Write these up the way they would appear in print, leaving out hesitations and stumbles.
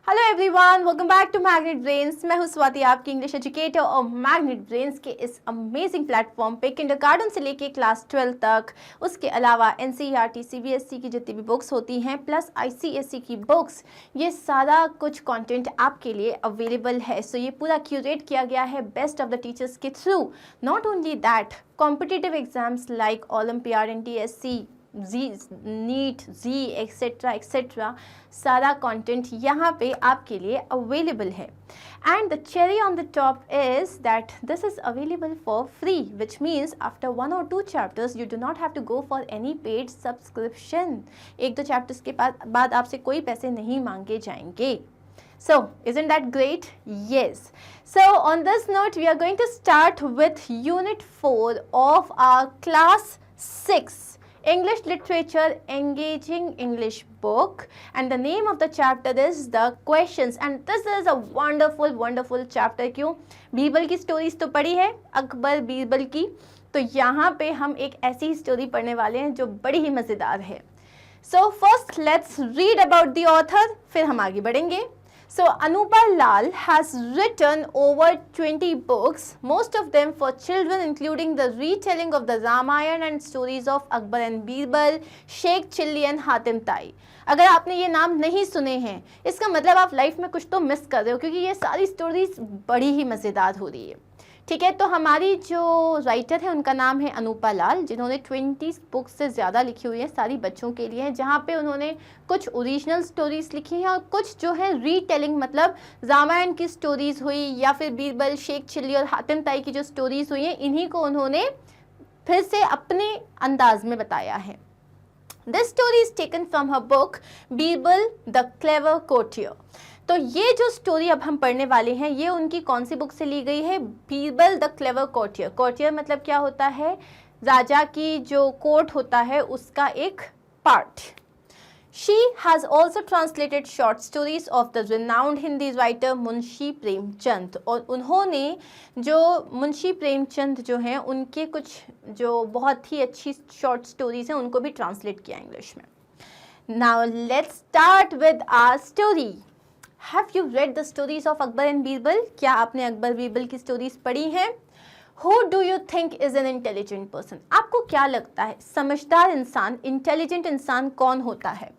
Hello everyone, welcome back to magnet brains. मैं हूं स्वाति, आपकी इंग्लिश एजुकेटर और मैग्नेट ब्रेन्स के इस अमेजिंग प्लेटफॉर्म पे किंडरगार्टन से लेके क्लास 12 तक, उसके अलावा एनसीईआरटी सीबीएसई की जितनी भी बुक्स होती हैं प्लस आईसीएसई की बुक्स, ये सारा कुछ कंटेंट आपके लिए अवेलेबल है। सो ये पूरा क्यूरेट किया गया है बेस्ट ऑफ द टीचर्स के थ्रू। Not only that, competitive exams like olympiad, NTSC, NEET, JEE etcetera सारा कंटेंट यहाँ पे आपके लिए अवेलेबल है। And the cherry on the top is that this is available for free, which means after 1 or 2 chapters you do not have to go for any paid subscription। 1-2 chapters के बाद आपसे कोई पैसे नहीं मांगे जाएंगे। So, isn't that great? Yes. So, on this note, we are going to start with Unit 4 of our Class 6 English Literature Engaging English book, and the name of the chapter is The Questions, and this is a wonderful chapter। क्यों? बीरबल की stories तो पढ़ी है, अकबर बीरबल की, तो यहाँ पे हम एक ऐसी स्टोरी पढ़ने वाले हैं जो बड़ी ही मज़ेदार है। So first let's read about the author, फिर हम आगे बढ़ेंगे। So Anupa Lal has written over 20 books, most of them for children, including the retelling of the Ramayana and stories of Akbar and Birbal, Sheikh Chilli and Hatim Tai। अगर आपने ये नाम नहीं सुने हैं, इसका मतलब आप लाइफ में कुछ तो मिस कर रहे हो, क्योंकि ये सारी स्टोरीज बड़ी ही मज़ेदार हो रही है। ठीक है, तो हमारी जो राइटर है उनका नाम है अनुपा लाल, जिन्होंने 20 बुक्स से ज़्यादा लिखी हुई है, सारी बच्चों के लिए हैं, जहाँ पे उन्होंने कुछ ओरिजिनल स्टोरीज लिखी हैं और कुछ जो है रीटेलिंग, मतलब रामायण की स्टोरीज हुई या फिर बीरबल, शेख चिल्ली और हातिम ताई की जो स्टोरीज हुई हैं, इन्हीं को उन्होंने फिर से अपने अंदाज में बताया है। This story is taken from her book Birbal the clever courtier. तो ये जो स्टोरी अब हम पढ़ने वाले हैं, ये उनकी कौन सी बुक से ली गई है? Birbal the clever courtier. Courtier मतलब क्या होता है? राजा की जो कोर्ट होता है उसका एक part. She has also translated short stories of the renowned Hindi writer Munshi Premchand, और उन्होंने जो मुंशी प्रेमचंद जो हैं उनके कुछ जो बहुत ही अच्छी शॉर्ट स्टोरीज हैं उनको भी ट्रांसलेट किया इंग्लिश में। Now let's start with our story. Have you read the stories of Akbar and Birbal? क्या आपने अकबर बीरबल की स्टोरीज पढ़ी हैं? Who do you think is an intelligent person? आपको क्या लगता है समझदार इंसान, इंटेलिजेंट इंसान कौन होता है?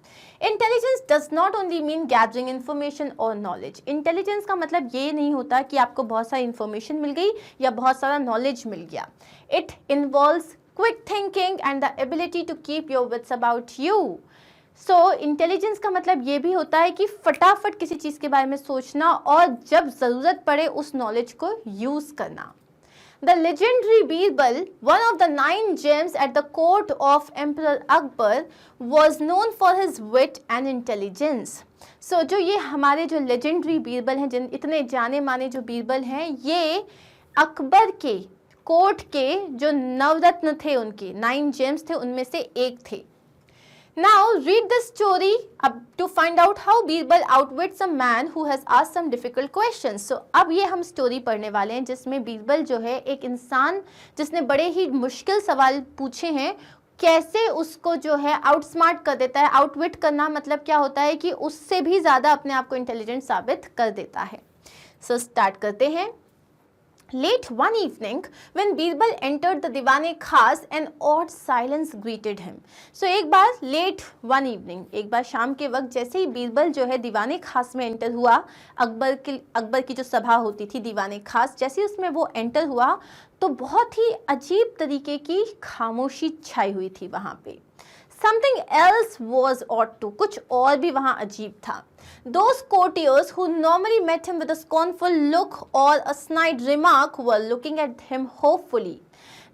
Intelligence does not only mean gathering information or knowledge। Intelligence का मतलब ये नहीं होता कि आपको बहुत सारी इंफॉर्मेशन मिल गई या बहुत सारा नॉलेज मिल गया। It involves quick thinking and the ability to keep your wits about you। So intelligence का मतलब ये भी होता है कि फटाफट किसी चीज़ के बारे में सोचना और जब ज़रूरत पड़े उस नॉलेज को यूज़ करना। The legendary Birbal, one of the 9 gems at the court of emperor Akbar, was known for his wit and intelligence. So जो ये हमारे जो लेजेंडरी बीरबल हैं, जिन इतने जाने माने जो बीरबल हैं, ये अकबर के कोर्ट के जो नवरत्न थे, उनके 9 gems थे, उनमें से एक थे। Now read the story up to find out how Birbal outwits a man who has asked some difficult questions। So अब ये हम स्टोरी पढ़ने वाले हैं जिसमें बीरबल जो है एक इंसान जिसने बड़े ही मुश्किल सवाल पूछे हैं, कैसे उसको जो है आउटस्मार्ट कर देता है। आउटविट करना मतलब क्या होता है कि उससे भी ज़्यादा अपने आप को इंटेलिजेंट साबित कर देता है। सो स्टार्ट करते हैं। Late one evening, when Birbal entered the दीवाने-खास, an odd silence greeted him। So एक बार late one evening, एक बार शाम के वक्त जैसे ही बीरबल जो है दीवाने-खास में एंटर हुआ, अकबर की जो सभा होती थी दीवाने-खास, जैसे ही उसमें वो एंटर हुआ तो बहुत ही अजीब तरीके की खामोशी छाई हुई थी वहाँ पे। Something else was odd too, कुछ और भी वहाँ अजीब था। Those courtiers who normally met him with a scornful look or a snide remark were looking at him hopefully।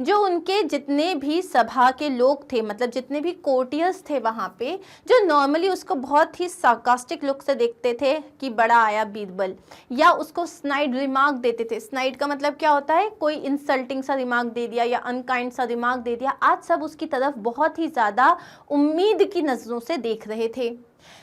जो उनके जितने भी सभा के लोग थे, मतलब जितने भी कोर्टियर्स थे वहाँ पे, जो नॉर्मली उसको बहुत ही सार्कास्टिक लुक से देखते थे कि बड़ा आया बीरबल, या उसको स्नाइड रिमार्क देते थे। स्नाइड का मतलब क्या होता है? कोई इंसल्टिंग सा रिमार्क दे दिया या अनकाइंड सा रिमार्क दे दिया। आज सब उसकी तरफ बहुत ही ज़्यादा उम्मीद की नज़रों से देख रहे थे।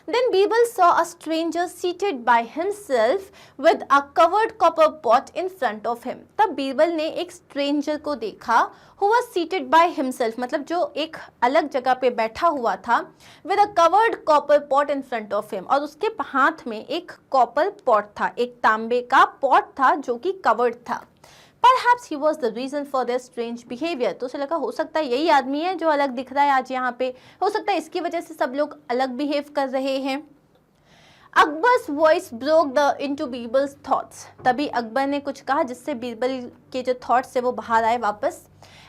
Then Birbal saw a stranger seated by himself with a covered copper pot in front of him. तब बीरबल ने एक स्ट्रेंजर को देखा who was seated by himself, मतलब जो एक अलग जगह पे बैठा हुआ था, with a covered copper pot in front of him, और उसके हाथ में एक कॉपर पॉट था, एक तांबे का पॉट था जो कि कवर्ड था. Perhaps he was the reason for their strange behavior. तो उसे लगा हो सकता है यही आदमी है जो अलग दिख रहा है आज यहाँ पे, हो सकता है इसकी वजह से सब लोग अलग बिहेव कर रहे हैं. Akbar's voice broke the into Birbal's thoughts. तभी अकबर ने कुछ कहा जिससे बीरबल के जो थॉट्स है वो बाहर आए वापस.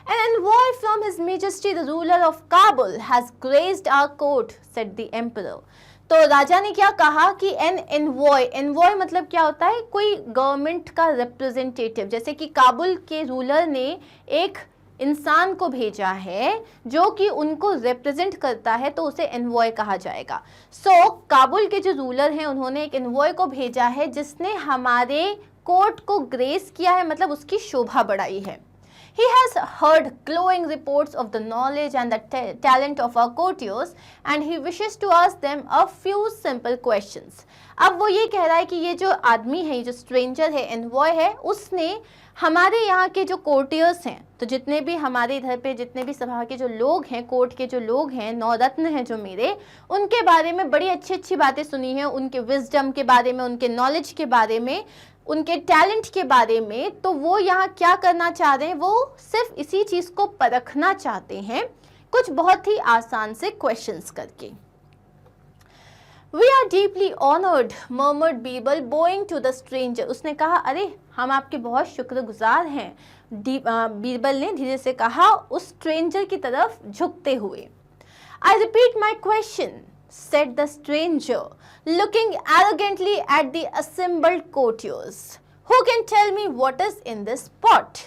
An envoy from His Majesty the ruler of Kabul has graced our court, said the emperor. तो राजा ने क्या कहा कि एन एनवॉय मतलब क्या होता है, कोई गवर्नमेंट का रिप्रेजेंटेटिव. जैसे कि काबुल के रूलर ने एक इंसान को भेजा है जो कि उनको रिप्रेजेंट करता है, तो उसे एनवॉय कहा जाएगा. सो काबुल के जो रूलर हैं उन्होंने एक एनवॉय को भेजा है जिसने हमारे कोर्ट को ग्रेस किया है, मतलब उसकी शोभा बढ़ाई है. He has heard glowing reports of the knowledge and the talent of our courtiers and he wishes to ask them a few simple questions. अब वो ये कह रहा है कि ये जो आदमी है, ये जो स्ट्रेंजर है, एनवॉय है, उसने हमारे यहाँ के जो कोर्टियर्स हैं, तो जितने भी हमारे इधर पे जितने भी सभा के जो लोग हैं, कोर्ट के जो लोग हैं, नवरत्न हैं जो मेरे, उनके बारे में बड़ी अच्छी अच्छी बातें सुनी हैं, उनके विजडम के बारे में, उनके नॉलेज के बारे में, उनके टैलेंट के बारे में. तो वो यहाँ क्या करना चाह रहे हैं, वो सिर्फ इसी चीज को परखना चाहते हैं कुछ बहुत ही आसान से क्वेश्चंस करके. We are deeply honored, murmured Birbal, bowing to the stranger. उसने कहा अरे हम आपके बहुत शुक्रगुजार हैं, बीरबल ने धीरे से कहा उस स्ट्रेंजर की तरफ झुकते हुए. I repeat my question, said the stranger, looking arrogantly at the assembled courtiers. Who can tell me what is in this pot?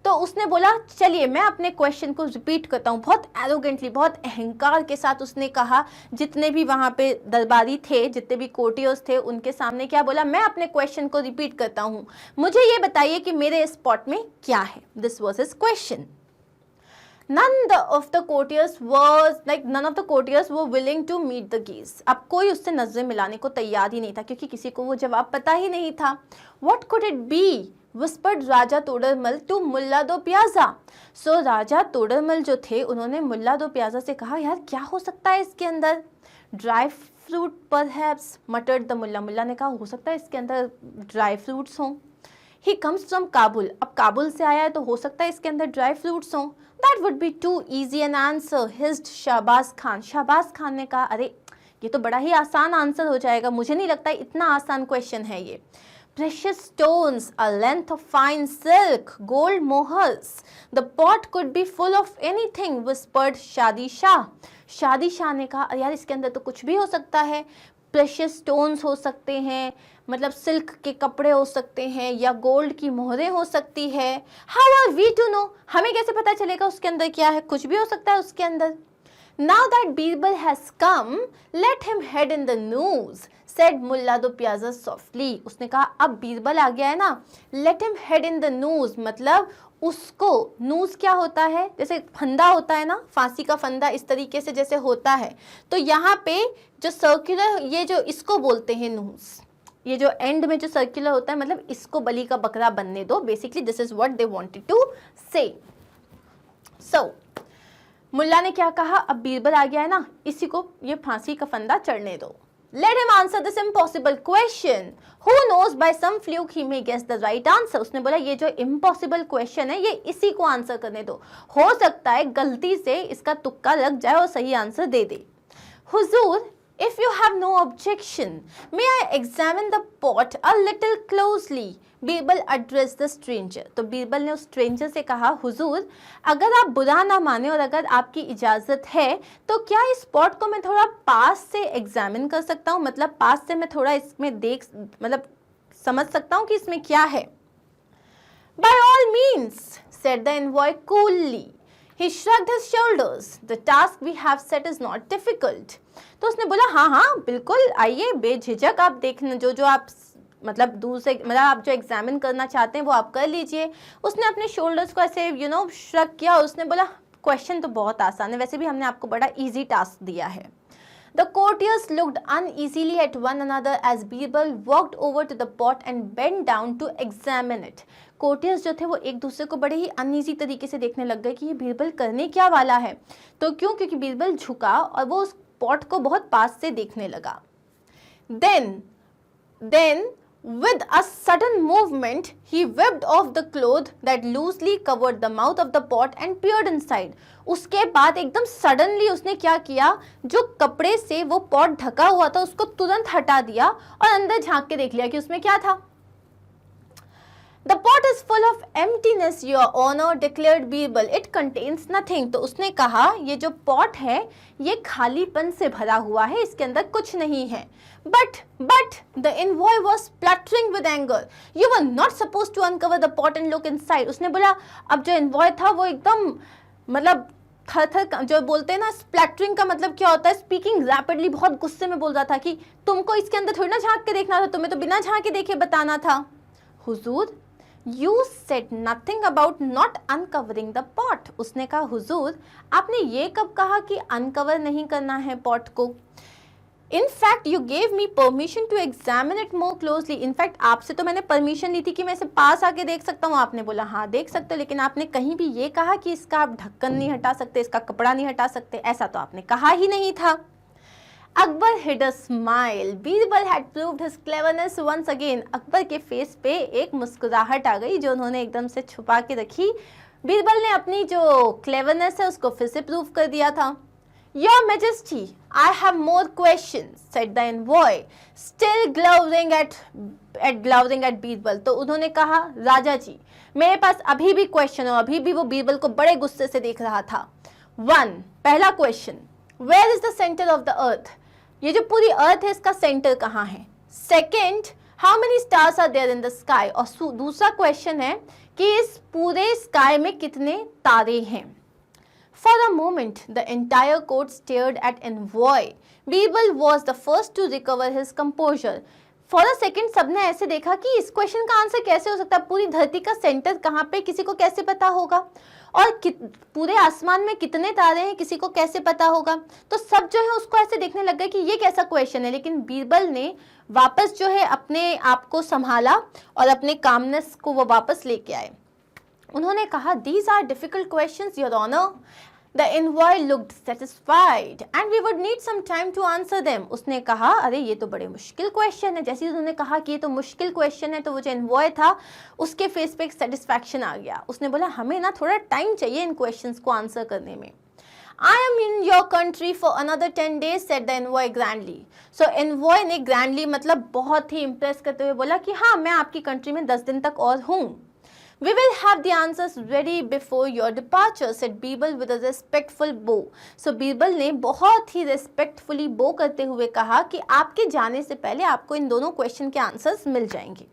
तो उसने बोला चलिए मैं अपने क्वेश्चन को रिपीट करता हूँ. बहुत एरोगेंटली, बहुत अहंकार के साथ उसने कहा. जितने भी वहाँ पे दरबारी थे, जितने भी कोर्टियर्स थे, उनके सामने क्या बोला, मैं अपने क्वेश्चन को रिपीट करता हूँ, मुझे ये बताइए कि मेरे इस पॉट में क्या है. This was his question. None of the courtiers were willing to meet the gaze. अब कोई उससे नजरें मिलाने को तैयार ही नहीं था क्योंकि किसी को वो जवाब पता ही नहीं था. What could it be? Whispered Raja Todarmal to मुल्ला दो प्याजा. सो राजा तोडरमल जो थे उन्होंने मुल्ला दो प्याजा से कहा यार क्या हो सकता है इसके अंदर. Dry fruit perhaps, muttered the मुल्ला. मुल्ला ने कहा हो सकता है इसके अंदर ड्राई फ्रूट्स हों. He comes from Kabul. अब काबुल से आया है तो हो सकता है इसके अंदर ड्राई फ्रूट्स हों. That would be too easy an answer, hissed Shahbaz Khan. Shahbaz Khan ने कहा अरे ये तो बड़ा ही आसान आंसर हो जाएगा, मुझे नहीं लगता इतना आसान क्वेश्चन है ये. Precious stones, a length of fine silk, gold mohurs. The pot could be full of anything, whispered शादी शाह. शादी शाह ने कहा यार इसके अंदर तो कुछ भी हो सकता है. प्रेशियस स्टोन्स हो सकते हैं, मतलब सिल्क के कपड़े हो सकते हैं, या गोल्ड की मोहरें हो सकती है. How are we to know, हमें कैसे पता चलेगा उसके अंदर क्या है, कुछ भी हो सकता है उसके अंदर. Now that Birbal has come let him head in the news, said Mulla Do Pyaza softly. उसने कहा अब बीरबल आ गया है ना, late him head in the news, मतलब उसको, नूज क्या होता है, जैसे फंदा होता है ना, फांसी का फंदा इस तरीके से जैसे होता है, तो यहाँ पे जो सर्कुलर, ये जो इसको बोलते हैं नूज, ये जो एंड में जो सर्कुलर होता है, मतलब इसको बलि का बकरा बनने दो. Basically this is what they wanted to say. So मुल्ला ने क्या कहा, अब बीरबल आ गया है ना, इसी को ये फांसी का फंदा चढ़ने दो. Let him answer this impossible question. Who knows, by some fluke he may guess the right answer. उसने बोला ये जो impossible question है ये इसी को आंसर करने दो, हो सकता है गलती से इसका तुक्का लग जाए और सही answer they they. Hazur, if you have no objection, may I examine the pot a little closely? Birbal addressed the stranger. तो बीरबल ने उस स्ट्रेंजर से कहा हुजूर अगर आप बुरा ना माने और अगर आपकी इजाज़त है तो क्या इस पॉट को मैं थोड़ा पास से एग्जामिन कर सकता हूँ, मतलब पास से मैं थोड़ा इसमें देख, मतलब समझ सकता हूँ कि इसमें क्या है. By all means, said the envoy coolly. He shrugged his shoulders. The task we have set is not difficult. तो उसने बोला हाँ हाँ बिल्कुल आइए, बेझिझक आप देखना, जो आप मतलब दूर से, मतलब आप जो एग्जामिन करना चाहते हैं वो आप कर लीजिए. उसने अपने शोल्डर्स को ऐसे श्रग किया और उसने बोला क्वेश्चन तो बहुत आसान है, वैसे भी हमने आपको बड़ा इजी टास्क दिया है. The courtiers looked uneasily at one another as Birbal walked over to the pot and bent down to examine it. Courtiers जो थे वो एक दूसरे को बड़े ही अनईजी तरीके से देखने लग गए कि ये बीरबल करने क्या वाला है। तो क्यों? क्योंकि बीरबल झुका और वो उस पॉट को बहुत पास से देखने लगा। Then with a sudden movement he whipped off the cloth that loosely covered the mouth of the pot and peered inside. उसके बाद एकदम सडनली उसने क्या किया, जो कपड़े से वो पॉट ढका हुआ था उसको तुरंत हटा दिया और अंदर झांक के देख लिया कि उसमें क्या था। The pot is full of emptiness, your honor, declared Birbal. It contains nothing. तो उसने कहा ये जो पॉट है ये खालीपन से भरा हुआ है, इसके अंदर कुछ नहीं है। But the envoy was spluttering with anger. You were not supposed to uncover the pot and look inside. उसने बोला, अब जो एनवॉय था वो एकदम मतलब थर जो बोलते हैं ना, स्प्लैटरिंग का मतलब क्या होता है, स्पीकिंग रैपिडली, बहुत गुस्से में बोल रहा था कि तुमको इसके अंदर थोड़ी ना झांक के देखना था, तुम्हें तो बिना झांक के देखे बताना था। हुजूर, You said nothing about not uncovering the pot. उसने कहा, हुजूर आपने ये कब कहा कि अनकवर नहीं करना है पॉट को। In fact, you gave me permission to examine it more closely. In fact, आपसे तो मैंने परमिशन ली थी कि मैं इसे पास आके देख सकता हूँ। आपने बोला हाँ देख सकते हो, लेकिन आपने कहीं भी ये कहा कि इसका आप ढक्कन नहीं हटा सकते, इसका कपड़ा नहीं हटा सकते, ऐसा तो आपने कहा ही नहीं था। Akbar hid a smile. Birbal had proved his cleverness once again. Akbar के फेस पे एक मुस्कुराहट आ गई जो उन्होंने एकदम से छुपा के रखी। बीरबल ने अपनी जो क्लेवरनेस है उसको फिर से प्रूव कर दिया था। Your Majesty, I have more questions, said the envoy, still glowering at Birbal. तो उन्होंने कहा, राजा जी मेरे पास अभी भी क्वेश्चन है। अभी भी वो बीरबल को बड़े गुस्से से देख रहा था। 1. पहला question, Where is the center of the earth? ये जो पूरी अर्थ है इसका सेंटर कहाँ है। 2. How many stars are there in the sky? और दूसरा क्वेश्चन है कि इस पूरे स्काई में कितने तारे हैं। For a moment, the entire court stared at envoy. Birbal was the first to recover his composure. For a second, सबने ऐसे देखा कि इस क्वेश्चन का आंसर कैसे हो सकता है, पूरी धरती का सेंटर कहाँ पे, किसी को कैसे पता होगा, और पूरे आसमान में कितने तारे हैं किसी को कैसे पता होगा। तो सब जो है उसको ऐसे देखने लग गए कि ये कैसा क्वेश्चन है। लेकिन बीरबल ने वापस जो है अपने आप को संभाला और अपने कामनेस को वो वापस लेके आए। उन्होंने कहा, These are difficult questions, Your Honor. The envoy looked satisfied and we would need some time to answer them. उसने कहा, अरे ये तो बड़े मुश्किल क्वेश्चन है। जैसे उन्होंने कहा कि ये तो मुश्किल क्वेश्चन है तो वो जो एनवॉय था उसके फेस पे एक सेटिस्फैक्शन आ गया। उसने बोला, हमें ना थोड़ा टाइम चाहिए इन क्वेश्चंस को आंसर करने में। I am in your country for another 10 days, said the envoy grandly. So envoy ने grandly मतलब बहुत ही इम्प्रेस करते हुए बोला कि हाँ मैं आपकी कंट्री में 10 दिन तक और हूँ। We will have the answers ready before your departure, said Birbal with a respectful bow. So Birbal ने बहुत ही respectfully bow करते हुए कहा कि आपके जाने से पहले आपको इन दोनों क्वेश्चन के आंसर्स मिल जाएंगे।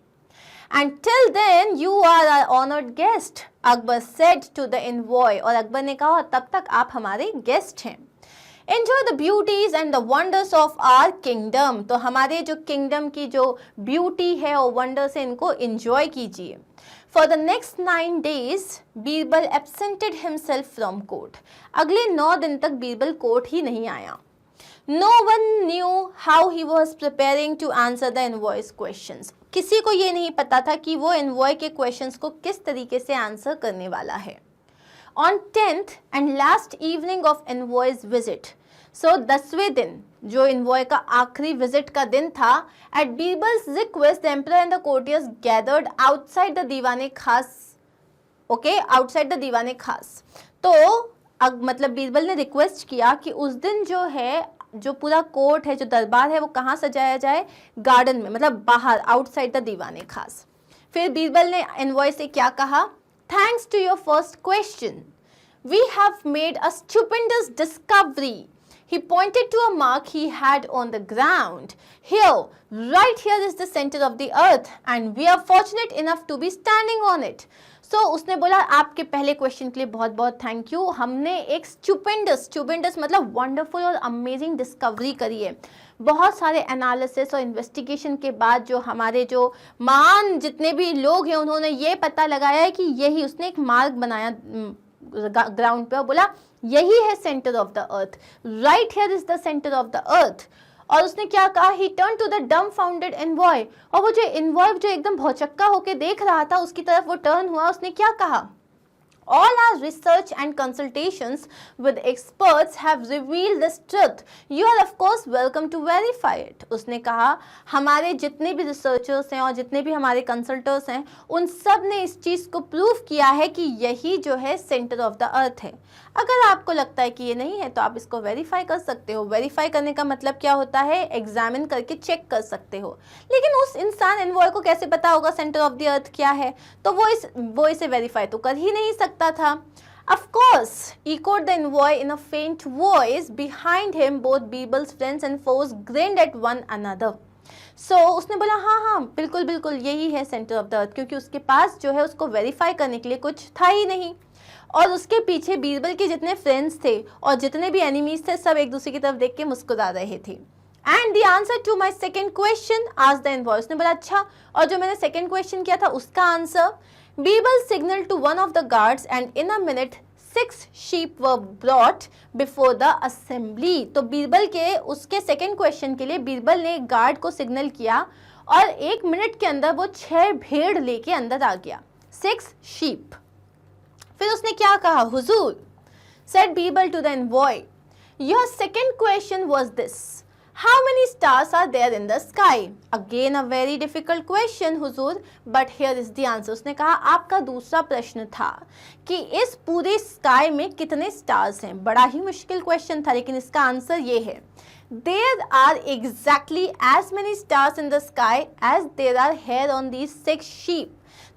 And till then you are our honored guest, Akbar said to the envoy. और अकबर ने कहा तब तक आप हमारे गेस्ट हैं। Enjoy the beauties and the wonders of our kingdom. तो हमारे जो किंगडम की जो ब्यूटी है और वंडर्स है इनको एंजॉय कीजिए। For the next 9 days, Birbal absented himself from court. अगले 9 दिन तक बीरबल कोर्ट ही नहीं आया। No one knew how he was preparing to answer the envoy's questions. किसी को ये नहीं पता था कि वो एनवॉय के क्वेश्चंस को किस तरीके से आंसर करने वाला है। On 10th and last evening of envoy's visit, so 10वें दिन जो एनवॉय का आखिरी विजिट का दिन था, at Birbal's request the emperor and the courtiers gathered outside the दीवाने खास, outside the दीवाने खास। तो मतलब बीरबल ने रिक्वेस्ट किया कि उस दिन जो है जो पूरा कोर्ट है जो दरबार है वो कहाँ सजाया जाए, गार्डन में, मतलब बाहर आउटसाइड द दीवाने खास। फिर बीरबल ने एनवॉय से क्या कहा, thanks to your first question we have made a stupendous discovery. He pointed to a mark he had on the ground. Here, right here is the center of the earth and we are fortunate enough to be standing on it. So उसने बोला आपके पहले question के लिए बहुत बहुत thank you. हमने एक स्टुपेंडस मतलब वंडरफुल और अमेजिंग डिस्कवरी करी है। बहुत सारे एनालिसिस और इन्वेस्टिगेशन के बाद जो हमारे जो महान जितने भी लोग हैं उन्होंने ये पता लगाया है कि यही उसने एक मार्ग बनाया ग्राउंड पे और बोला यही है centre of the earth, right here is the centre of the earth. और उसने क्या कहा, he turn to the dumbfounded envoy, और वो जो एनवॉय जो एकदम भौचक्का होके देख रहा था उसकी तरफ वो टर्न हुआ, उसने क्या कहा, all our research and consultations with experts have revealed this truth. You are of course welcome to verify it. उसने कहा हमारे जितने भी रिसर्चर्स हैं और जितने भी हमारे कंसल्टर्स हैं उन सब ने इस चीज़ को प्रूव किया है कि यही जो है सेंटर ऑफ द अर्थ है। अगर आपको लगता है कि ये नहीं है तो आप इसको वेरीफाई कर सकते हो। वेरीफाई करने का मतलब क्या होता है, एग्जामिन करके चेक कर सकते हो। लेकिन उस इंसान एनवॉय को कैसे पता होगा सेंटर ऑफ द अर्थ क्या है, तो वो इसे वेरीफाई तो कर ही नहीं सकता था। Of course, echoed the envoy in a faint voice. Behind him, both Birbal's friends and foes grinned at one another. So उसने बोला हाँ हाँ बिल्कुल बिल्कुल यही है सेंटर ऑफ द अर्थ, क्योंकि उसके पास जो है उसको वेरीफाई करने के लिए कुछ था ही नहीं। और उसके पीछे बीरबल के जितने फ्रेंड्स थे और जितने भी एनिमीज थे सब एक दूसरे की तरफ देख के मुस्कुरा रहे थे। And the answer to my second question आज द एनवॉय, उसने बोला अच्छा और जो मैंने सेकेंड क्वेश्चन किया था उसका answer, Birbal signal to one of the guards and in a minute 6 sheep were brought before the assembly। तो बीरबल के उसके सेकेंड क्वेश्चन के लिए बीरबल ने एक गार्ड को सिग्नल किया और 1 मिनट के अंदर वो 6 भेड़ लेके अंदर आ गया, 6 sheep। फिर उसने क्या कहा, हुजूर, said Birbal to the envoy, your second question was this, how many stars are there in the sky? Again a very difficult question, Hazur, but here is the answer। उसने कहा आपका दूसरा प्रश्न था कि इस पूरे स्काई में कितने स्टार्स हैं। बड़ा ही मुश्किल क्वेश्चन था लेकिन इसका आंसर ये है, there are exactly as many stars in the sky as there are hair on these 6 sheep।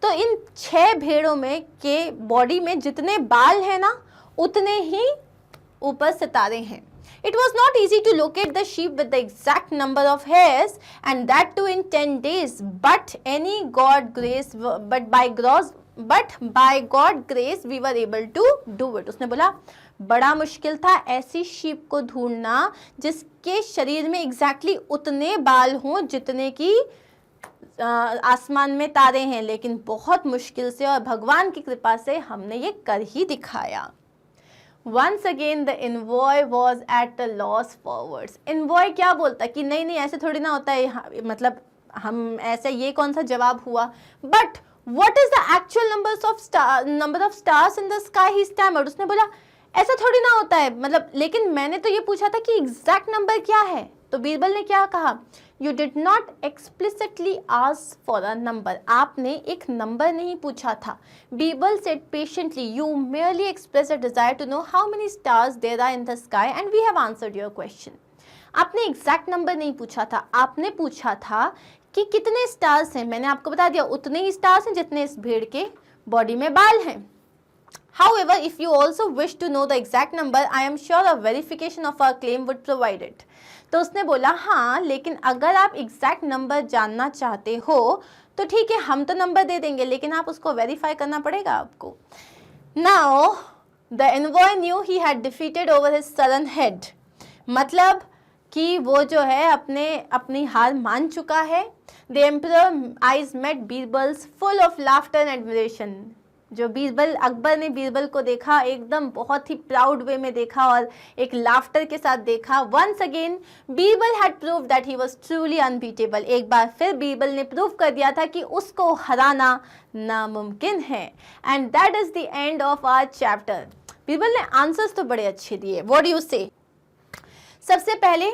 तो इन 6 भेड़ों में के बॉडी में जितने बाल हैं ना उतने ही ऊपर सितारे हैं। It was not easy to locate the sheep with the exact number of hairs and that too in 10 days, but by God grace we were able to do it। उसने बोला बड़ा मुश्किल था ऐसी शीप को ढूंढना जिसके शरीर में एग्जैक्टली उतने बाल हों जितने की आसमान में तारे हैं, लेकिन बहुत मुश्किल से और भगवान की कृपा से हमने ये कर ही दिखाया। Once again the envoy was at a loss for words। envoy क्या बोलता कि नहीं नहीं ऐसे थोड़ी ना होता है, मतलब हम ऐसे ये कौन सा जवाब हुआ। But what is the actual number of stars in the sky? He stammered। उसने बोला ऐसा थोड़ी ना होता है, मतलब लेकिन मैंने तो ये पूछा था कि एग्जैक्ट नंबर क्या है। तो बीरबल ने क्या कहा, You did not explicitly ask for a number। आपने एक नंबर नहीं पूछा था। Birbal said patiently, You merely expressed a desire to know how many stars there are in the sky and we have answered your question। आपने exact number नहीं पूछा था, आपने पूछा था कि कितने स्टार्स हैं। मैंने आपको बता दिया उतने ही स्टार्स हैं जितने इस भेड़ के बॉडी में बाल हैं। However, if you also wish to know the exact number, I am sure a verification of our claim would provide it। तो उसने बोला हाँ, लेकिन अगर आप एग्जैक्ट नंबर जानना चाहते हो तो ठीक है, हम तो नंबर दे देंगे लेकिन आप उसको वेरीफाई करना पड़ेगा आपको। Now the envoy knew he had defeated over his sullen head। मतलब कि वो जो है अपनी हार मान चुका है। The emperor eyes met Birbal's full of laughter and admiration। जो बीरबल, अकबर ने बीरबल को देखा एकदम बहुत ही प्राउड वे में देखा और एक लाफ्टर के साथ देखा। Once again Birbal had prove that he was truly unbeatable. एक बार फिर बीरबल ने प्रूव कर दिया था कि उसको हराना नामुमकिन है। And that is the end of our chapter. Birbal ने आंसर्स तो बड़े अच्छे दिए। व्हाट डू यू से? सबसे पहले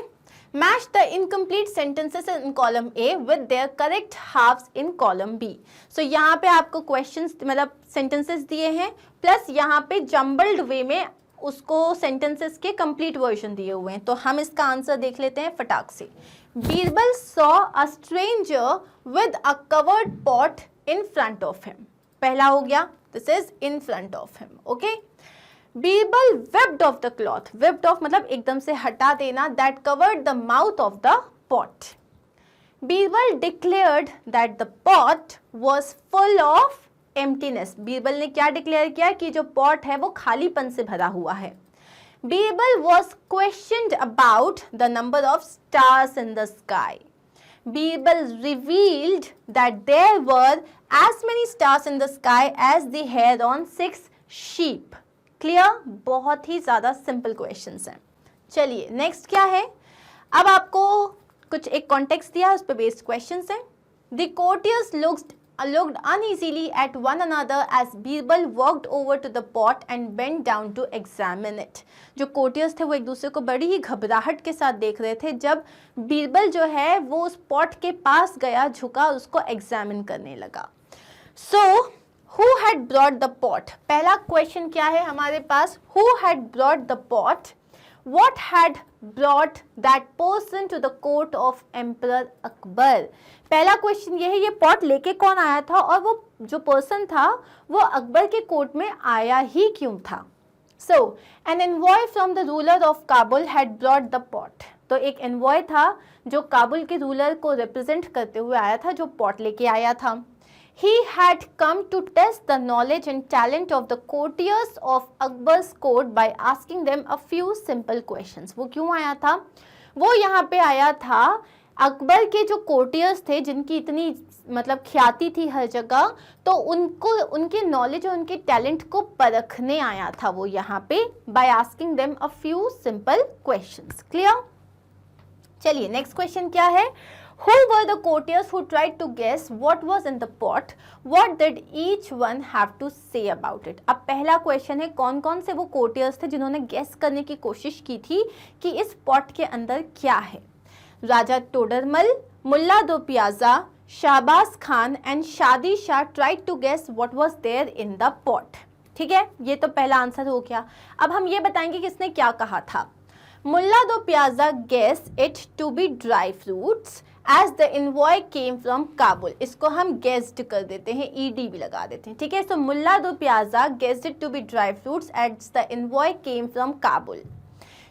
Match the incomplete sentences in column A with their correct halves in column B। So यहाँ पे आपको questions मतलब sentences दिए हैं प्लस यहाँ पे jumbled way में उसको sentences के complete version दिए हुए हैं। तो हम इसका आंसर देख लेते हैं फटाक से। Birbal saw a stranger with a covered pot in front of him। पहला हो गया, this is in front of him, okay। Birbal whipped off the cloth। whipped off मतलब एकदम से हटा देना, that covered the mouth of the pot। Birbal declared that the pot was full of emptiness। Birbal ने क्या डिक्लेयर किया कि जो पॉट है वो खालीपन से भरा हुआ है। Birbal was questioned about the number of stars in the sky। Birbal revealed that there were as many stars in the sky as the hair on 6 sheep। Clear? बहुत ही ज़्यादा सिंपल क्वेश्चंस हैं। चलिए नेक्स्ट क्या है, अब आपको कुछ एक कॉन्टेक्स्ट दिया, उस पर बेस्ड क्वेश्चंस हैं। The courtiers looked uneasily at one another as Birbal walked over to the pot and bent down to examine it. जो courtiers थे वो एक दूसरे को बड़ी ही घबराहट के साथ देख रहे थे जब बीरबल जो है वो उस पॉट के पास गया, झुका, उसको एग्जामिन करने लगा। So who had brought the pot? पहला क्वेश्चन क्या है हमारे पास, who had brought the pot? What had brought that person to the court of Emperor Akbar? पहला क्वेश्चन ये है, ये पॉट लेके कौन आया था और वो जो पर्सन था वो अकबर के कोर्ट में आया ही क्यों था। So an envoy from the ruler of Kabul had brought the pot. तो एक एनवॉय था जो काबुल के रूलर को रिप्रेजेंट करते हुए आया था, जो पॉट लेके आया था। He had come to test the knowledge and talent of the courtiers of Akbar's court by asking them a few simple questions. वो क्यों आया था? वो यहाँ पे आया था अकबर के जो कोर्टियर्स थे जिनकी इतनी मतलब ख्याति थी हर जगह, तो उनको उनके नॉलेज और उनके टैलेंट को परखने आया था वो यहाँ पे by asking them a few simple questions. Clear? चलिए नेक्स्ट क्वेश्चन क्या है, Who were the courtiers who tried to guess what was in the pot? What did each one have to say about it? अब पहला question है, कौन कौन से वो कोर्टियर्स थे जिन्होंने गेस करने की कोशिश की थी कि इस पॉट के अंदर क्या है। राजा टोडरमल, मुल्ला दो प्याजा, Shahbaz Khan and Shadi Shah tried to guess what was there in the pot. ठीक है, ये तो पहला आंसर हो गया। अब हम ये बताएंगे किसने क्या कहा था। Mulla Do Pyaza guess it to be dry fruits as the envoy came from Kabul. इसको हम गेस्ड कर देते हैं, ईडी भी लगा देते हैं। ठीक है, so Mulla Do Pyaza guessed it to be dry fruits as the envoy came from Kabul.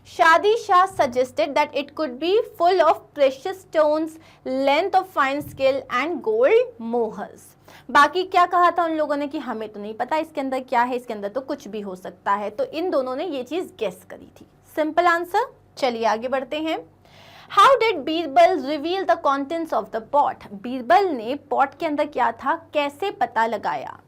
शादी शाह suggested that it could be full of precious stones, length of fine scale and gold mohurs. बाकी क्या कहा था उन लोगों ने कि हमें तो नहीं पता इसके अंदर क्या है, इसके अंदर तो कुछ भी हो सकता है। तो इन दोनों ने ये चीज गेस करी थी। Simple answer. चलिए आगे बढ़ते हैं। How did Birbal reveal the contents of the pot? Birbal ने पॉट के अंदर क्या था कैसे पता लगाया।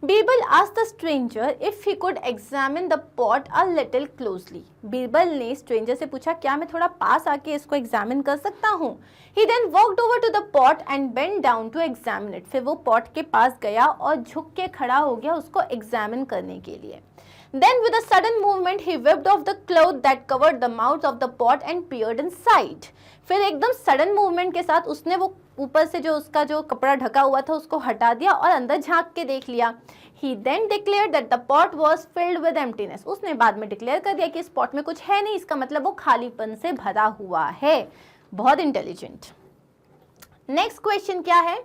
Birbal asked the stranger if he could examine the pot a little closely. Birbal ने स्ट्रेंजर से पूछा क्या मैं थोड़ा पास आके इसको एग्जामिन कर सकता हूँ। He then walked over to the pot and bent down to examine it. फिर वो पॉट के पास गया और झुक के खड़ा हो गया उसको एग्जामिन करने के लिए। Then with a sudden movement he whipped off the cloth that covered the mouth of the pot and peered inside. फिर एकदम सडन मूवमेंट के साथ उसने वो ऊपर से जो उसका जो कपड़ा ढका हुआ था उसको हटा दिया और अंदर झांक के देख लिया। He then declared that the pot was filled with emptiness. उसने बाद में डिक्लेयर कर दिया कि इस पॉट में कुछ है नहीं, इसका मतलब वो खालीपन से भरा हुआ है। बहुत इंटेलिजेंट। नेक्स्ट क्वेश्चन क्या है,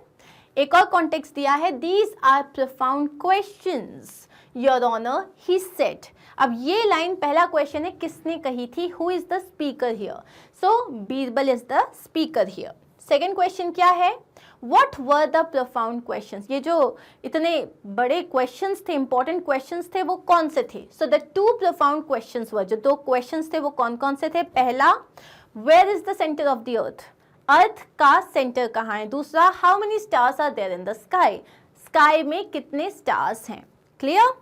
एक और कॉन्टेक्स्ट दिया है, These are profound questions. Your Honor, he said. अब ये लाइन पहला क्वेश्चन है किसने कही थी, who is the speaker here? So Birbal is the speaker here. Second question क्या है, what were the profound questions? ये जो इतने बड़े क्वेश्चंस थे, इंपॉर्टेंट क्वेश्चंस थे, वो कौन से थे? So the two profound questions were, जो दो क्वेश्चंस थे वो कौन कौन से थे। पहला, where is the center of the earth? अर्थ का सेंटर कहाँ है। दूसरा, how many stars are there in the sky? Sky में कितने स्टार्स हैं। क्लियर।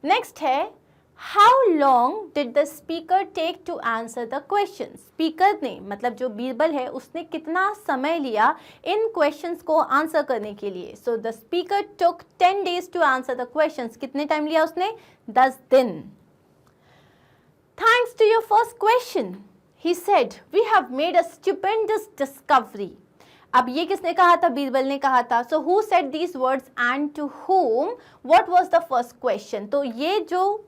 नेक्स्ट है, how long did the speaker take to answer the question? Speaker ने मतलब जो बीरबल है उसने कितना समय लिया इन क्वेश्चंस को आंसर करने के लिए। So the speaker took 10 days to answer the questions. कितने टाइम लिया उसने? 10 दिन। Thanks to your first question, he said, we have made a stupendous discovery. अब ये किसने कहा था? बीरबल ने कहा था। So who said these words and to whom? What was the first question? तो ये जो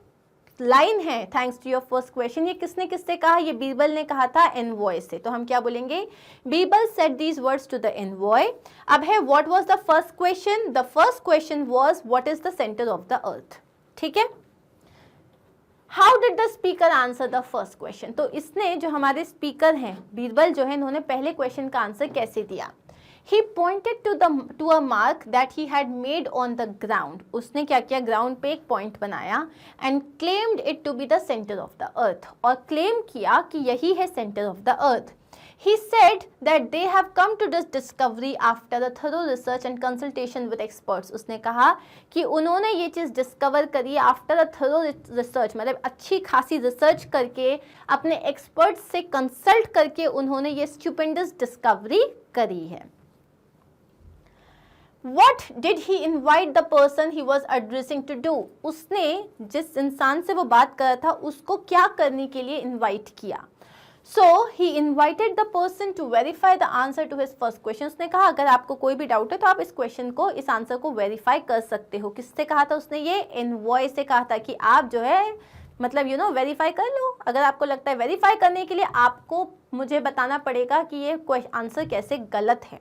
लाइन है thanks to your first question, ये किसने किससे कहा? ये बीरबल ने कहा था एनवॉय से। तो हम क्या बोलेंगे? Birbal said these words to the envoy. अब है what was the first question? The first question was what is the centre of the earth. ठीक है। How did the speaker answer the first question? तो इसने जो हमारे स्पीकर हैं बीरबल जो है इन्होंने पहले क्वेश्चन का आंसर कैसे दिया? He pointed to a mark that he had made on the ground. उसने क्या किया? ग्राउंड पे एक पॉइंट बनाया and claimed it to be the center of the earth. और क्लेम किया कि यही है centre of the earth. He said that they have come to this discovery after a thorough research and consultation with experts. उसने कहा कि उन्होंने ये चीज़ डिस्कवर करी आफ्टर अ थरो रिसर्च, मतलब अच्छी खासी रिसर्च करके अपने एक्सपर्ट्स से कंसल्ट करके उन्होंने ये स्टुपेंडस डिस्कवरी करी है. What did he invite the person he was addressing to do? उसने जिस इंसान से वो बात कर रहा था उसको क्या करने के लिए इन्वाइट किया. So he invited the person to verify the answer to his first question. उसने कहा अगर आपको कोई भी डाउट है तो आप इस क्वेश्चन को, इस आंसर को वेरीफाई कर सकते हो. किससे कहा था उसने? ये एनवॉय से कहा था कि आप जो है मतलब वेरीफाई कर लो. अगर आपको लगता है वेरीफाई करने के लिए आपको मुझे बताना पड़ेगा कि ये आंसर कैसे गलत है,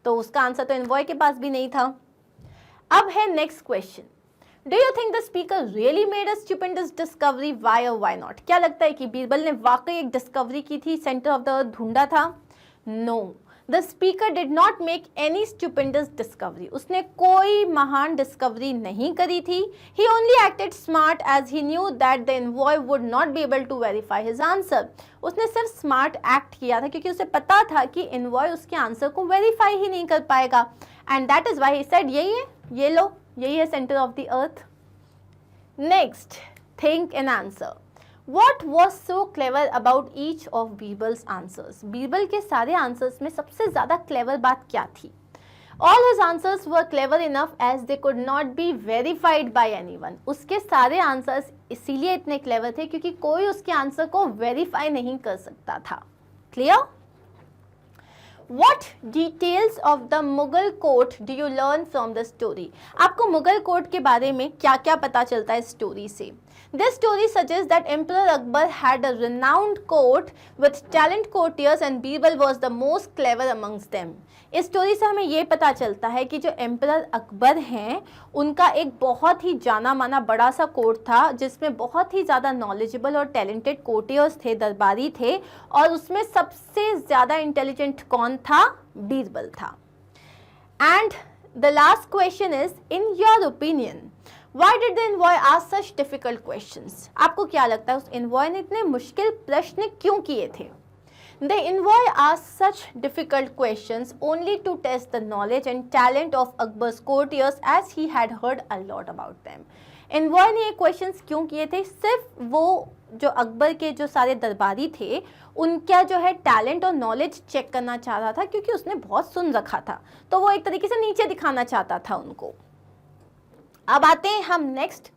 तो उसका आंसर तो एनवॉय के पास भी नहीं था. अब है next question. Do you think the speaker really made a stupendous discovery, why और व्हाई नॉट? क्या लगता है कि बीरबल ने वाकई एक डिस्कवरी की थी, सेंटर ऑफ द अर्थ ढूंढा था? No, the speaker did not make any stupendous discovery. उसने कोई महान डिस्कवरी नहीं करी थी. He only acted smart as he knew that the envoy would not be able to verify his answer. उसने सिर्फ स्मार्ट एक्ट किया था क्योंकि उसे पता था कि एनवॉय उसके आंसर को वेरीफाई ही नहीं कर पाएगा. And that is why he said यही है, ये लो, यही है centre of the earth. Next, think an answer. What was so clever about each of Birbal's answers? Birbal के सारे आंसर्स में सबसे ज्यादा क्लेवर बात क्या थी? All his answers were clever enough as they could not be verified by anyone. उसके सारे आंसर्स इसीलिए इतने क्लेवर थे क्योंकि कोई उसके आंसर को वेरीफाई नहीं कर सकता था. Clear? What details of the Mughal court do you learn from the story? आपको मुगल कोर्ट के बारे में क्या क्या पता चलता है स्टोरी से? This story suggests that Emperor Akbar had a renowned court with talented courtiers and Birbal was the most clever amongst them. इस स्टोरी से हमें ये पता चलता है कि जो एम्परर अकबर हैं उनका एक बहुत ही जाना माना बड़ा सा कोर्ट था जिसमें बहुत ही ज़्यादा नॉलेजेबल और टैलेंटेड कोर्टियर्स थे, दरबारी थे, और उसमें सबसे ज़्यादा इंटेलिजेंट कौन था? बीरबल था. And the last question is, in your opinion Why did the envoy ask such difficult questions? आपको क्या लगता है उस envoy ने इतने मुश्किल प्रश्न क्यों किए थे? The envoy asked such difficult questions only to test the knowledge and talent of Akbar's courtiers as he had heard a lot about them. Envoy ने ये questions क्यों किए थे? सिर्फ वो जो अकबर के जो सारे दरबारी थे उनका जो है टैलेंट और नॉलेज चेक करना चाह रहा था क्योंकि उसने बहुत सुन रखा था, तो वो एक तरीके से नीचे दिखाना चाहता था उनको. अब आते हैं हम नेक्स्ट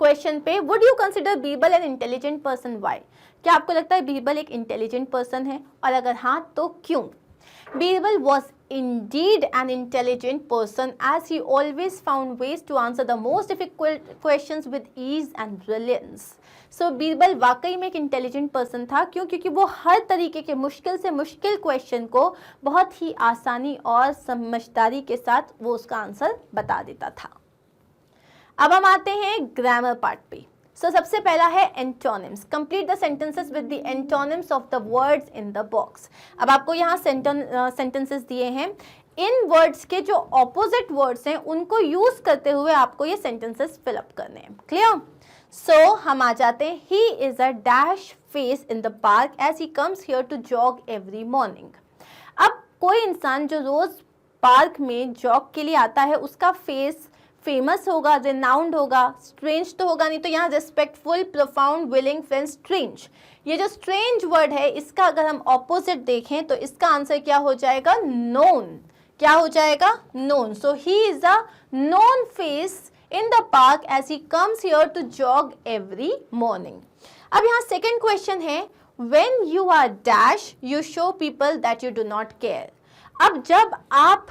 क्वेश्चन पे. Would you consider Birbal an intelligent person? Why? क्या आपको लगता है बीरबल एक इंटेलिजेंट पर्सन है, और अगर हाँ तो क्यों? Birbal was indeed an intelligent person as he always found ways to answer the most difficult questions with ease and brilliance. So Birbal वाकई में एक इंटेलिजेंट पर्सन था. क्यों? क्योंकि वो हर तरीके के मुश्किल से मुश्किल क्वेश्चन को बहुत ही आसानी और समझदारी के साथ वो उसका आंसर बता देता था. अब हम आते हैं ग्रामर पार्ट पे. सो सबसे पहला है antonyms. Complete the sentences with the antonyms of the words in the box. अब आपको यहाँ सेंटेंसेस दिए हैं. इन वर्ड्स के जो ऑपोजिट वर्ड्स हैं उनको यूज करते हुए आपको ये सेंटेंसेस फिलअप करने हैं. क्लियर? सो हम आ जाते हैं. He is a dash face in the park as he comes here to jog every morning. अब कोई इंसान जो रोज पार्क में जॉग के लिए आता है उसका फेस फेमस होगा, रिनाउंड होगा, स्ट्रेंज तो होगा नहीं. तो यहाँ respectful, profound, willing, friend, strange. ये जो स्ट्रेंज वर्ड है इसका अगर हम ऑपोजिट देखें तो इसका आंसर क्या हो जाएगा? नोन. क्या हो जाएगा? Known. So he is a known face in the park as he comes here to jog every morning. अब यहाँ सेकेंड क्वेश्चन है, when you are dash you show people that you do not care. अब जब आप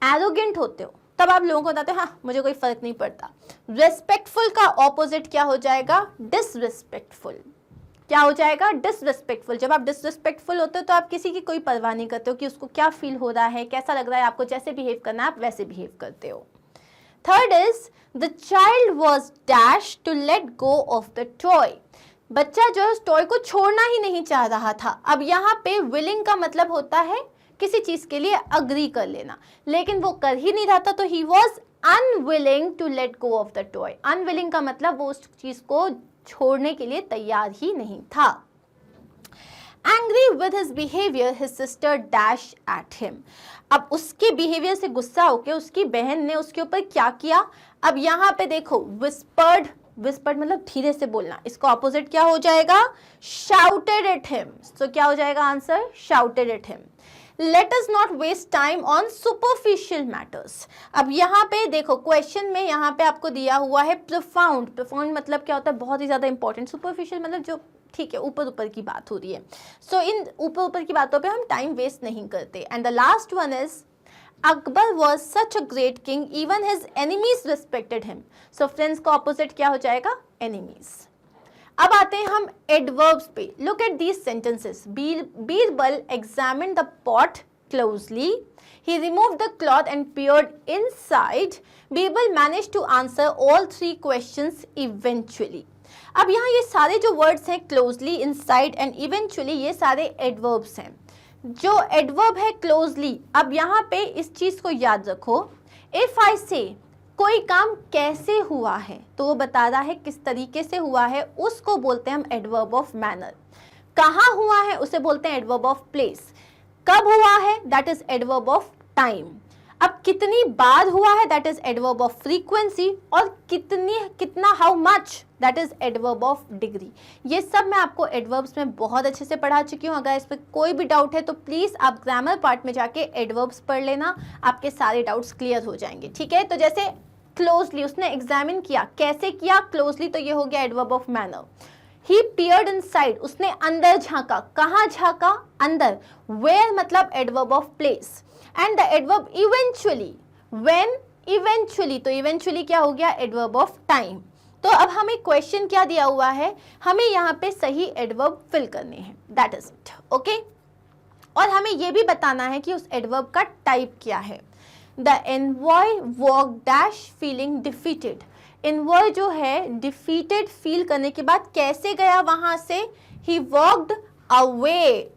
arrogant होते हो तब आप लोगों को बताते हो हाँ मुझे कोई फर्क नहीं पड़ता. रेस्पेक्टफुल का ऑपोजिट क्या हो जाएगा? डिसरिस्पेक्टफुल. क्या हो जाएगा? डिसरिस्पेक्टफुल. जब आप डिसरिस्पेक्टफुल होते हो तो आप किसी की कोई परवाह नहीं करते हो कि उसको क्या फील हो रहा है, कैसा लग रहा है, आपको जैसे बिहेव करना है आप वैसे बिहेव करते हो. Third is the child was dash to let go of the toy. बच्चा जो है टॉय को छोड़ना ही नहीं चाह रहा था. अब यहाँ पे विलिंग का मतलब होता है किसी चीज के लिए अग्री कर लेना, लेकिन वो कर ही नहीं रहा था, तो he was unwilling to let go of the toy. Unwilling का मतलब वो उस चीज को छोड़ने के लिए तैयार ही नहीं था. Angry with his behavior, his sister dashed at him. अब उसके बिहेवियर से गुस्सा होके उसकी बहन ने उसके ऊपर क्या किया? अब यहाँ पे देखो whispered, whispered मतलब धीरे से बोलना, इसको ऑपोजिट क्या हो जाएगा? shouted at him. So क्या हो जाएगा answer? shouted at him. Let us not waste time on superficial matters. अब यहाँ पे देखो क्वेश्चन में यहाँ पे आपको दिया हुआ है profound. profound मतलब क्या होता है? बहुत ही ज्यादा इंपॉर्टेंट. superficial मतलब जो ठीक है ऊपर ऊपर की बात हो रही है. सो इन ऊपर ऊपर की बातों पे हम टाइम वेस्ट नहीं करते. And the last one is Akbar was such a great king even his enemies respected him. So friends का ऑपोजिट क्या हो जाएगा? एनिमीज. अब आते हैं हम एडवर्ब्स पे. Look at these sentences. Birbal examined the pot closely. He removed the cloth and peered inside. Birbal managed to answer all 3 questions eventually. अब यहाँ ये सारे जो वर्ड्स हैं क्लोजली, इनसाइड एंड इवेंचुअली, ये सारे एडवर्ब्स हैं. जो एडवर्ब है क्लोजली, अब यहाँ पे इस चीज को याद रखो. इफ आई से कोई काम कैसे हुआ है तो वो बता रहा है किस तरीके से हुआ है, उसको बोलते हैं हम एडवर्ब ऑफ मैनर. कहाँ हुआ है उसे बोलते हैं एडवर्ब ऑफ प्लेस. कब हुआ है that is adverb of time. अब कितनी बार हुआ है that is adverb of frequency. और कितना how much that is adverb of degree. ये सब मैं आपको एडवर्ब्स में बहुत अच्छे से पढ़ा चुकी हूँ. अगर इस पर कोई भी डाउट है तो प्लीज आप ग्रामर पार्ट में जाके एडवर्ब्स पढ़ लेना, आपके सारे डाउट्स क्लियर हो जाएंगे. ठीक है, तो जैसे क्लोजली उसने एग्जामिन किया, कैसे किया? क्लोजली, तो ये हो गया adverb of manner. He peered inside, उसने अंदर झांका. कहाँ झांका? अंदर. Where मतलब adverb of place. And the adverb eventually, when eventually, तो इवेंचुअली क्या हो गया? Adverb of time. तो अब हमें क्वेश्चन क्या दिया हुआ है? हमें यहाँ पे सही एडवर्ब फिल करने हैं. That is it. ओके, और हमें ये भी बताना है कि उस एडवर्ब का टाइप क्या है. The envoy walk dash feeling defeated. Envoy जो है डिफीटेड फील करने के बाद कैसे गया वहां से? He walked away.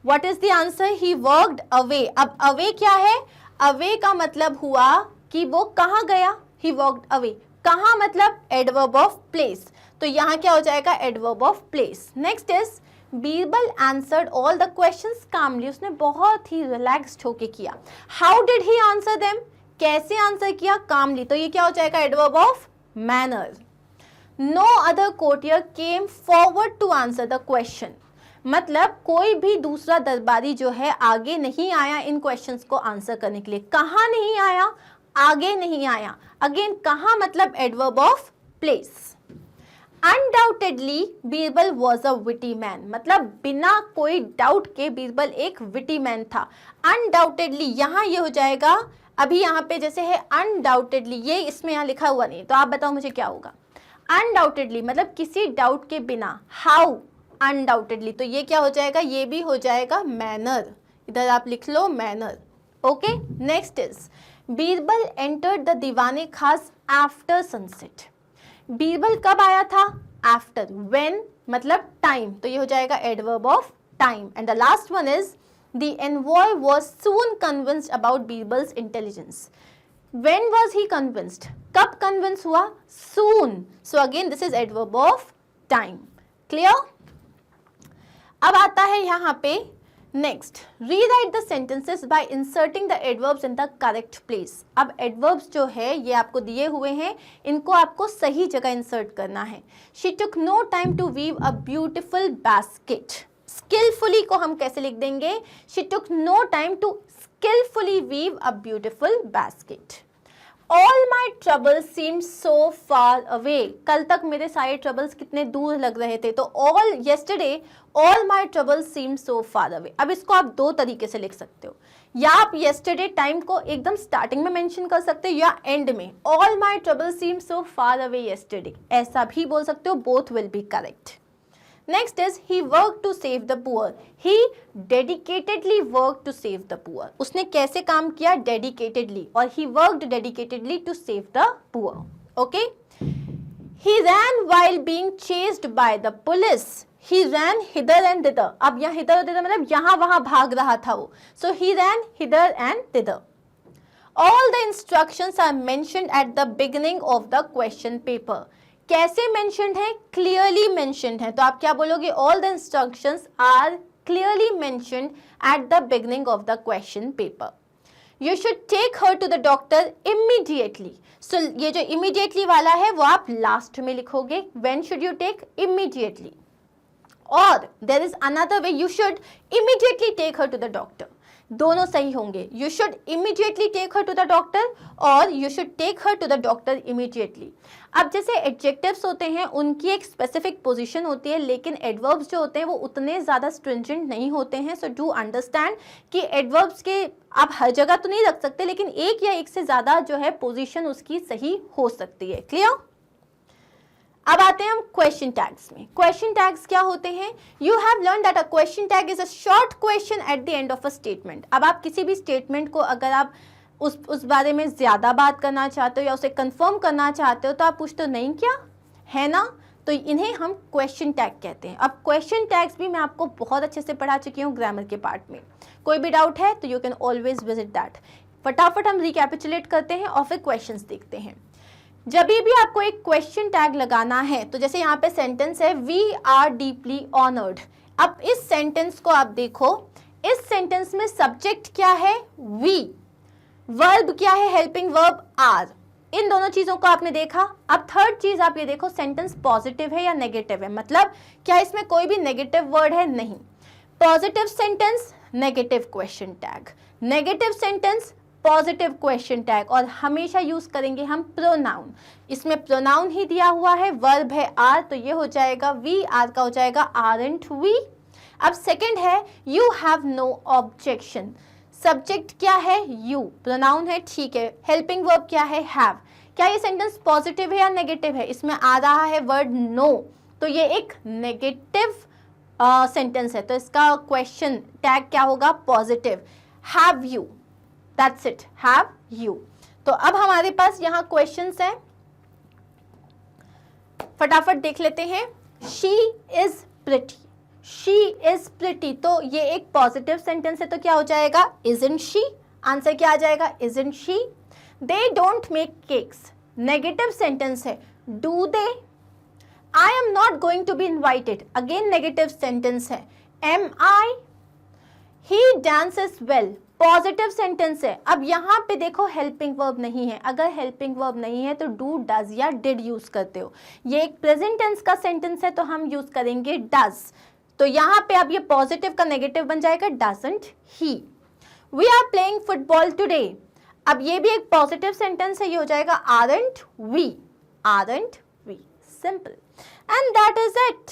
What is the answer? He walked away. अब अवे क्या है? अवे का मतलब हुआ कि वो कहाँ गया? ही वॉक्ड अवे. कहाँ मतलब एडवर्ब ऑफ प्लेस. तो यहाँ क्या हो जाएगा? Adverb of place. Next is Birbal answered all the questions calmly. उसने बहुत ही रिलैक्स्ड होके किया. How did he answer them? कैसे आंसर किया? कामली. तो ये क्या हो जाएगा? Adverb of manner. No other courtier came forward to answer the question. मतलब कोई भी दूसरा दरबारी जो है आगे नहीं आया इन क्वेश्चंस को आंसर करने के लिए. कहाँ नहीं आया? आगे नहीं आया. अगेन कहाँ मतलब adverb of place. Undoubtedly Birbal was a witty man. मतलब बिना कोई डाउट के बीरबल एक विटी मैन था. अनडाउटेडली यहाँ ये हो जाएगा. अभी यहाँ पे जैसे है अनडाउटेडली, ये इसमें यहाँ लिखा हुआ नहीं, तो आप बताओ मुझे क्या होगा? अनडाउटेडली मतलब किसी डाउट के बिना. हाउ? अनडाउटेडली. तो ये क्या हो जाएगा? ये भी हो जाएगा मैनर. इधर आप लिख लो manner. Okay, next is Birbal entered the Diwane Khas after sunset. Birbal कब आया था? आफ्टर. व्हेन मतलब टाइम. तो ये हो जाएगा adverb of time. And the last one is the envoy was soon convinced about Birbal's intelligence. When was he convinced? कब convince हुआ? Soon. So again this is adverb of time. Clear? अब आता है यहाँ पे next. Rewrite the sentences by inserting the adverbs in the correct place. अब adverbs जो है ये आपको दिए हुए हैं, इनको आपको सही जगह insert करना है. She took no time to weave a beautiful basket. Skilfully को हम कैसे लिख देंगे? She took no time to skillfully weave a beautiful basket. All my troubles seemed so far away. कल तक मेरे सारे troubles कितने दूर लग रहे थे. तो yesterday all my troubles seemed so far away. अब इसको आप दो तरीके से लिख सकते हो. या आप yesterday टाइम को एकदम स्टार्टिंग में मेंशन कर सकते हो या एंड में. All my troubles seemed so far away yesterday. ऐसा भी बोल सकते हो. Both will be correct. Next is he worked to save the poor. He dedicatedly worked to save the poor. उसने कैसे काम किया? Dedicatedly. और he worked dedicatedly to save the poor. Okay? He ran while being chased by the police. He ran hither and thither. अब यहाँ hither और thither मतलब यहाँ वहाँ भाग रहा था वो. So he ran hither and thither. All the instructions are mentioned at the beginning of the question paper. कैसे मेंशन्ड है? क्लियरली मेंशन्ड है. तो आप क्या बोलोगे? All the instructions are clearly mentioned at the beginning of the question paper. You should take her to the doctor immediately. So ये जो immediately वाला है वो आप last में लिखोगे. When should you take? Immediately. Or there is another way, you should immediately take her to the doctor. दोनों सही होंगे. You should immediately take her to the doctor or you should take her to the doctor immediately. अब जैसे adjectives होते हैं उनकी एक specific position होती है, लेकिन adverbs जो होते हैं वो उतने ज़्यादा stringent नहीं होते हैं. So do understand कि adverbs के आप हर जगह तो नहीं रख सकते, लेकिन एक या एक से ज़्यादा जो है position उसकी सही हो सकती है. Clear? अब आते हैं हम क्वेश्चन टैग्स में. क्वेश्चन टैग्स क्या होते हैं? You have learn that a question tag is a short question at the end of a statement. अब आप किसी भी स्टेटमेंट को अगर आप उस बारे में ज़्यादा बात करना चाहते हो या उसे कंफर्म करना चाहते हो तो आप पूछते हो नहीं क्या है ना, तो इन्हें हम क्वेश्चन टैग कहते हैं. अब क्वेश्चन टैग्स भी मैं आपको बहुत अच्छे से पढ़ा चुकी हूँ ग्रामर के पार्ट में. कोई भी डाउट है तो you can always visit that. फटाफट हम रिकैपिचुलेट करते हैं और फिर क्वेश्चंस देखते हैं. जब भी आपको एक क्वेश्चन टैग लगाना है तो जैसे यहाँ पे सेंटेंस है वी आर डीपली ऑनर्ड. अब इस सेंटेंस को आप देखो, इस सेंटेंस में सब्जेक्ट क्या है? वी. वर्ब क्या है? Helping verb are. इन दोनों चीजों को आपने देखा. अब थर्ड चीज आप ये देखो, सेंटेंस पॉजिटिव है या नेगेटिव है, मतलब क्या इसमें कोई भी नेगेटिव वर्ड है? नहीं. Positive sentence negative question tag, negative sentence positive question tag, और हमेशा यूज करेंगे हम प्रोनाउन. इसमें प्रोनाउन ही दिया हुआ है, वर्ब है आर, तो ये हो जाएगा वी, आर का हो जाएगा आरंट वी. अब सेकंड है you have no objection. Subject क्या है? यू. प्रोनाउन है, ठीक है. हेल्पिंग वर्ब क्या है? हैव. क्या ये सेंटेंस पॉजिटिव है या नेगेटिव है? इसमें आ रहा है वर्ड नो, तो ये एक नेगेटिव सेंटेंस है, तो इसका क्वेश्चन टैग क्या होगा? Positive. Have you. That's it, have you. तो अब हमारे पास यहाँ क्वेश्चंस हैं, फटाफट देख लेते हैं. She is pretty. She is pretty. तो ये एक पॉजिटिव सेंटेंस है, तो क्या हो जाएगा? Isn't she. आंसर क्या आ जाएगा? Isn't she. They don't make cakes. Negative sentence है. Do they. I am not going to be invited. Again negative sentence है. Am I. He dances well. Positive sentence है. अब यहाँ पे देखो हेल्पिंग वर्ब नहीं है. अगर हेल्पिंग वर्ब नहीं है तो डू, डज या डिड यूज करते हो. ये एक प्रेजेंट टेंस का सेंटेंस है तो हम यूज करेंगे डज. तो यहाँ पे अब ये पॉजिटिव का नेगेटिव बन जाएगा doesn't he. We are playing football today. अब ये भी एक पॉजिटिव सेंटेंस है, ये हो जाएगा aren't we. Aren't we. Simple. And that is it.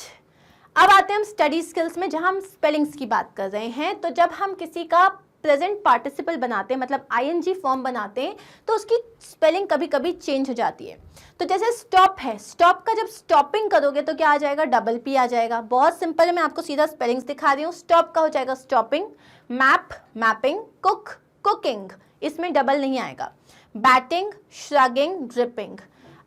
अब आते हैं हम स्टडी स्किल्स में, जहां हम स्पेलिंग्स की बात कर रहे हैं. तो जब हम किसी का प्रेजेंट पार्टिसिपल बनाते हैं, मतलब आईएनजी फॉर्म बनाते हैं, तो उसकी स्पेलिंग कभी कभी चेंज हो जाती है. तो जैसे स्टॉप है, स्टॉप का जब स्टॉपिंग करोगे तो क्या आ जाएगा? डबल पी आ जाएगा. बहुत सिंपल है, मैं आपको सीधा स्पेलिंग्स दिखा रही हूँ. स्टॉप का हो जाएगा stopping. Map, mapping. Cook, cooking, इसमें डबल नहीं आएगा. Batting, shrugging, gripping.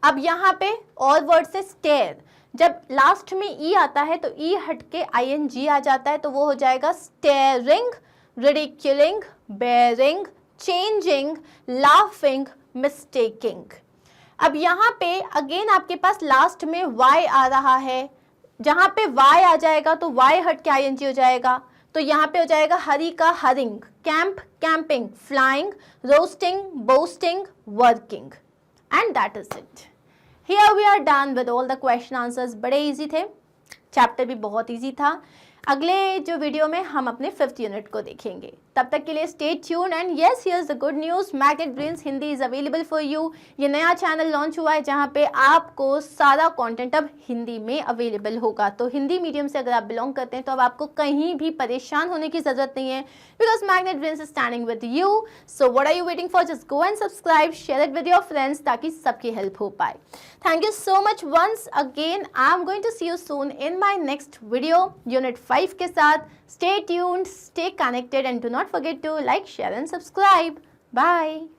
अब यहाँ पे और वर्ड से स्टेयर, जब लास्ट में ई आता है तो ई हट के आईएनजी आ जाता है, तो वो हो जाएगा steering, ridiculing, bearing, changing, laughing, mistaking. अब यहाँ पे अगेन आपके पास लास्ट में y आ रहा है. जहाँ पे y आ जाएगा तो y हट के ing हो जाएगा, तो यहाँ पे हो जाएगा हरी का hurrying, camp, camping, flying, roasting, boasting, working. And that is it. Here we are done with all the question answers. बड़े इजी थे, चैप्टर भी बहुत इजी था. अगले जो वीडियो में हम अपने 5th यूनिट को देखेंगे. तब तक के लिए stay tune. And yes, here is the good news, magnet brains Hindi is available for you. ये नया चैनल लॉन्च हुआ है जहाँ पे आपको सारा कंटेंट अब हिंदी में अवेलेबल होगा. तो हिंदी मीडियम से अगर आप बिलोंग करते हैं तो अब आपको कहीं भी परेशान होने की ज़रूरत नहीं है, because magnet brains is standing with you. So what are you waiting for? Just go and subscribe, share it with your friends, ताकि सबकी हेल्प हो पाए. Thank you so much once again. I'm going to see you soon in my next video, Unit 5 के साथ. Stay tuned, stay connected, and do not forget to like, share and subscribe. Bye.